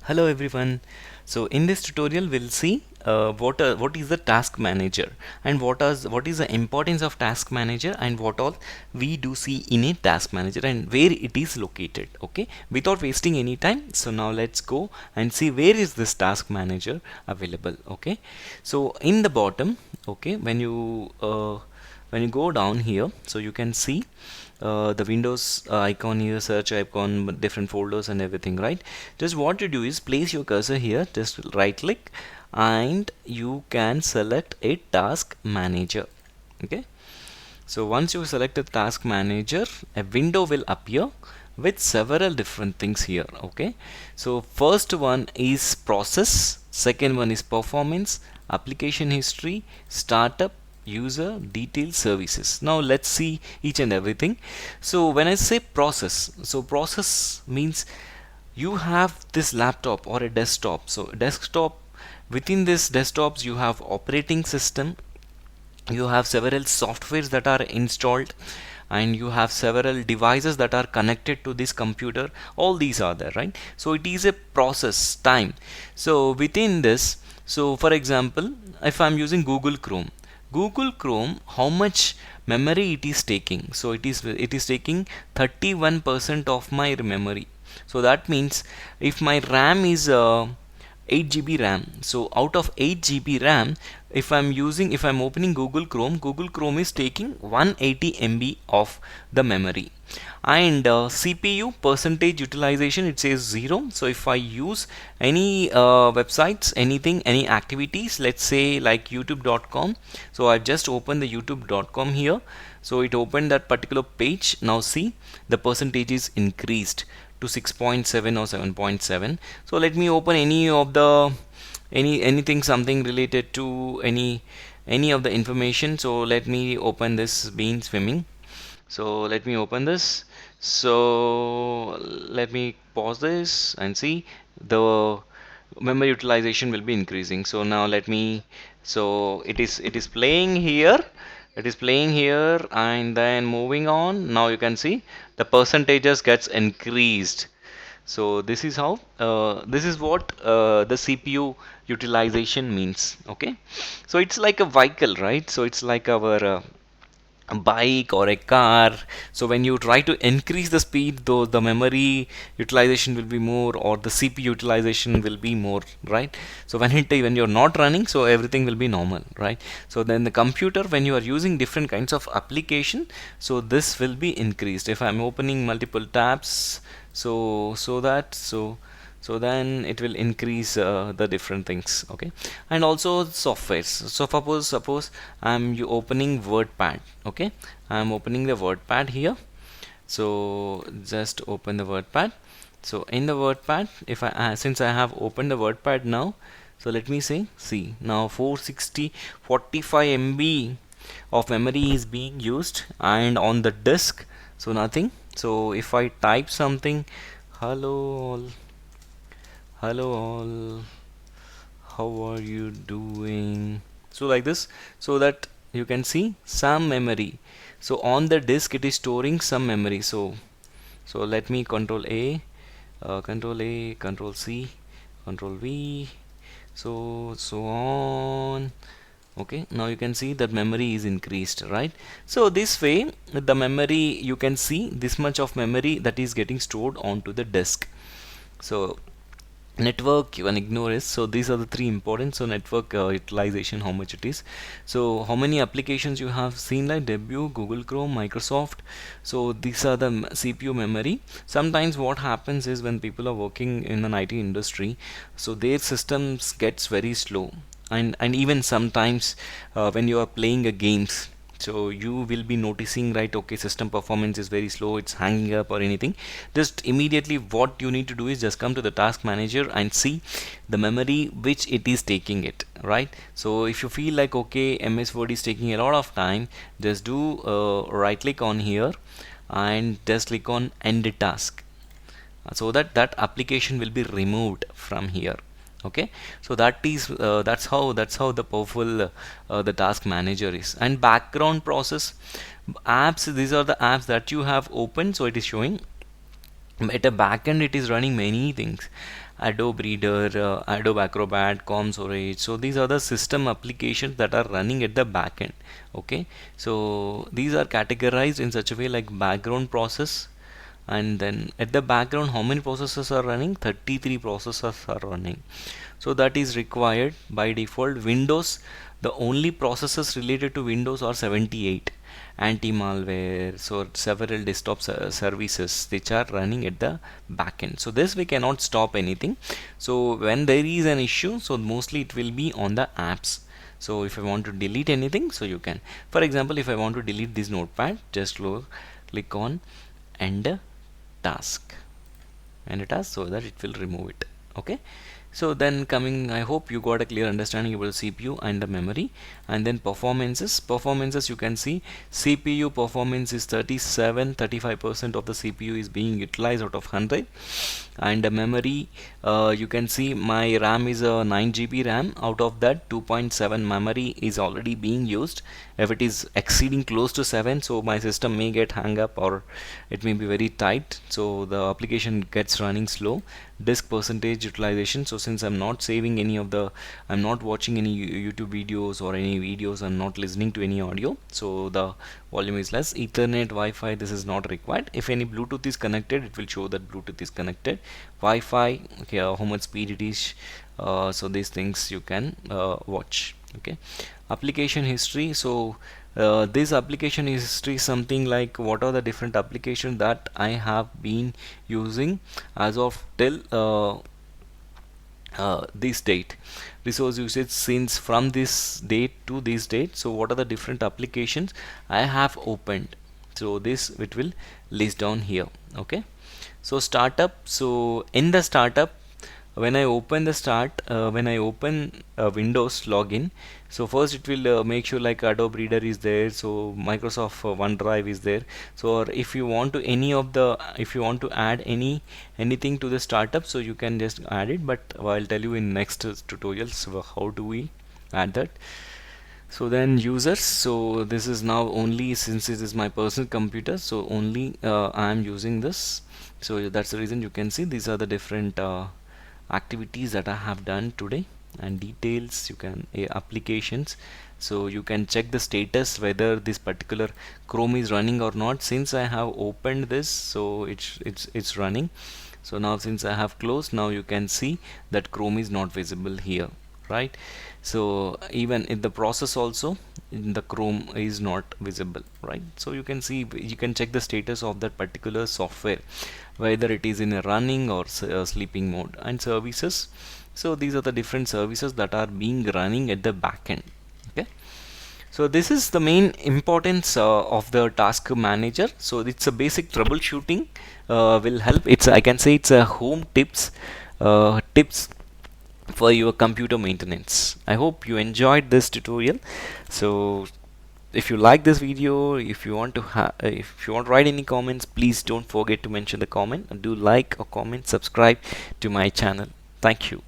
Hello everyone. So in this tutorial we'll see what is the task manager and what is the importance of task manager and what all we do see in a task manager and where it is located. Okay, without wasting any time, so now let's go and see where is this task manager available. Okay, so in the bottom, okay, when you go down here, so you can see the Windows icon here, search icon, different folders and everything, right? Just what you do is place your cursor here, just right click, and you can select a task manager. Okay, so once you select a task manager, a window will appear with several different things here. Okay, so first one is process, second one is performance, application history, startup, user, detail, services. Now let's see each and everything. So when I say process, so process means you have this laptop or a desktop. So desktop, within this desktops you have operating system, you have several softwares that are installed, and you have several devices that are connected to this computer. All these are there, right? So it is a process time. So within this, so for example, if I'm using Google Chrome, how much memory it is taking? So it is taking 31% of my memory. So that means if my RAM is 8 GB RAM. So out of 8 GB RAM, if I'm opening Google Chrome is taking 180 MB of the memory. And CPU percentage utilization, it says 0. So if I use any websites, anything, any activities, let's say like youtube.com, so I just opened the youtube.com here, so it opened that particular page. Now see, the percentage is increased to 6.7 or 7.7. So let me open any of the anything, something related to any of the information. So let me open this bean swimming. So let me open this. So let me pause this and see the memory utilization will be increasing. So now let me, so it is playing here, it is playing here, and then moving on. Now you can see the percentages gets increased. So this is how this is what the CPU utilization means. Okay, so it's like a vehicle, right? So it's like our a bike or a car. So when you try to increase the speed, though, the memory utilization will be more, or the CPU utilization will be more, right? So when you're not running, so everything will be normal, right? So then the computer, when you are using different kinds of application, so this will be increased. If I'm opening multiple tabs, so then it will increase the different things. Okay, and also softwares. So suppose I'm you opening WordPad. Okay, I'm opening the WordPad here. So just open the WordPad. So in the WordPad, if I since I have opened the WordPad now, so let me see now 45 MB of memory is being used, and on the disk, so nothing. So if I type something, hello all, hello all, how are you doing, so like this, so that you can see some memory. So on the disk it is storing some memory. So let me control A, control C, control V, so on. Okay, now you can see that memory is increased, right? So this way the memory, you can see this much of memory that is getting stored onto the disk. So network, you can ignore it. So these are the three important. So network utilization, how much it is. So how many applications you have seen, like Debut, Google Chrome, Microsoft. So these are the CPU memory. Sometimes what happens is when people are working in an IT industry, so their systems gets very slow, and even sometimes when you are playing a games, so you will be noticing, right? Okay, system performance is very slow, it's hanging up or anything. Just immediately what you need to do is just come to the task manager and see the memory which it is taking it, right? So if you feel like, okay, MS Word is taking a lot of time, just do right click on here and just click on end task, so that that application will be removed from here. Okay, so that's how the powerful the task manager is. And background process apps, these are the apps that you have opened, so it is showing At a backend it is running many things: Adobe Reader, Adobe Acrobat, ComStorage. So these are the system applications that are running at the backend. Okay, so these are categorized in such a way, like background process, and then at the background how many processes are running? 33 processes are running. So that is required by default. Windows, the only processes related to Windows are 78: anti-malware, so several desktop services which are running at the backend. So this we cannot stop anything. So when there is an issue, so mostly it will be on the apps. So if I want to delete anything, so you can, for example, if I want to delete this notepad, just click on end task, and it has, so that it will remove it. Okay, so then coming, I hope you got a clear understanding about the CPU and the memory. And then performances, you can see CPU performance is 35% of the CPU is being utilized out of 100. And the memory, you can see my RAM is a 9 GB RAM. Out of that, 2.7 memory is already being used. If it is exceeding close to 7, so my system may get hang up, or it may be very tight, so the application gets running slow. Disk percentage utilization, so since I'm not saving any of the, I'm not watching any YouTube videos or any videos, I'm not listening to any audio, so the volume is less. Ethernet, Wi-Fi, this is not required. If any Bluetooth is connected, it will show that Bluetooth is connected. Wi-Fi, okay, how much speed it is, so these things you can watch. Okay, application history, so this application history is something like what are the different applications that I have been using as of till this date. Resource usage since from this date to this date, so what are the different applications I have opened, so this it will list down here. Okay, so startup, so in the startup, when I open the when I open Windows login, so first it will make sure like Adobe Reader is there, so Microsoft OneDrive is there. So or if you want to any of the, if you want to add anything to the startup, so you can just add it, but I'll tell you in next tutorials so how do we add that. So then users, so this is now only, since it is my personal computer, so only I am using this, so that's the reason you can see these are the different activities that I have done today. And details, you can applications, so you can check the status whether this particular Chrome is running or not. Since I have opened this, so it's running. So now since I have closed, now you can see that Chrome is not visible here, right? So even in the process also, in the Chrome is not visible, right? So you can see, you can check the status of that particular software, whether it is in a running or sleeping mode. And services, so these are the different services that are being running at the backend. Okay, so this is the main importance of the task manager. So it's a basic troubleshooting, will help. It's, I can say it's a home tips for your computer maintenance. I hope you enjoyed this tutorial. So if you like this video, if you want to if you want to write any comments, please don't forget to mention the comment, and do like or comment, subscribe to my channel. Thank you.